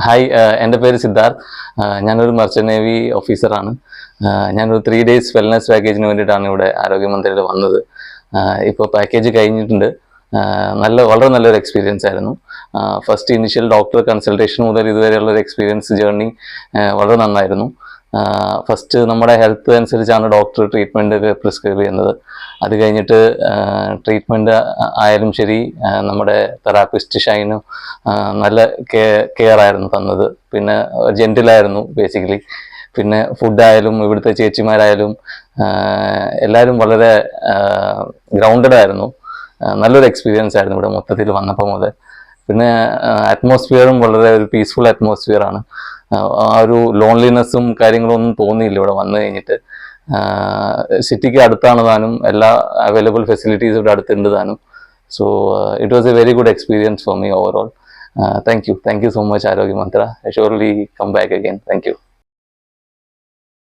Hi, എൻ്റെ പേര് സിദ്ധാർത്ഥ്. ഞാനൊരു മർച്ചൻ്റ് നേവി ഓഫീസറാണ്. ഞാനൊരു 3 days വെൽനസ് പാക്കേജിന് വേണ്ടിയിട്ടാണ് ഇവിടെ ആരോഗ്യമന്ത്രിയിൽ വന്നത്. ഇപ്പോൾ പാക്കേജ് കഴിഞ്ഞിട്ടുണ്ട്. വളരെ നല്ലൊരു എക്സ്പീരിയൻസ് ആയിരുന്നു. ഫസ്റ്റ് ഇനിഷ്യൽ ഡോക്ടർ കൺസൾട്ടേഷൻ മുതൽ ഇതുവരെയുള്ളൊരു എക്സ്പീരിയൻസ് ജേർണി വളരെ നന്നായിരുന്നു. ഫസ്റ്റ് നമ്മുടെ ഹെൽത്ത് അനുസരിച്ചാണ് ഡോക്ടർ ട്രീറ്റ്മെൻറ്റ് പ്രിസ്ക്രൈബ് ചെയ്യുന്നത്. അത് കഴിഞ്ഞിട്ട് ട്രീറ്റ്മെൻറ്റ് ആയാലും ശരി, നമ്മുടെ തെറാപ്പിസ്റ്റ് ഷൈനും നല്ല കെയർ ആയിരുന്നു തന്നത്. പിന്നെ ജെൻറ്റിലായിരുന്നു ബേസിക്കലി. പിന്നെ ഫുഡായാലും ഇവിടുത്തെ ചേച്ചിമാരായാലും എല്ലാവരും വളരെ ഗ്രൗണ്ടഡ് ആയിരുന്നു. നല്ലൊരു എക്സ്പീരിയൻസ് ആയിരുന്നു ഇവിടെ മൊത്തത്തിൽ വന്നപ്പോൾ മുതൽ. പിന്നെ അറ്റ്മോസ്ഫിയറും വളരെ ഒരു പീസ്ഫുൾ അറ്റ്മോസ്ഫിയറാണ്. ആ ഒരു ലോൺലിനെസ്സും കാര്യങ്ങളും ഒന്നും തോന്നിയില്ല ഇവിടെ വന്നു കഴിഞ്ഞിട്ട്. സിറ്റിക്ക് അടുത്താണ് താനും, എല്ലാ അവൈലബിൾ ഫെസിലിറ്റീസ് ഇവിടെ അടുത്തുണ്ട് താനും. So it was A very good experience for me overall. Thank you so much, Arogya Mantra. I surely come back again. Thank you.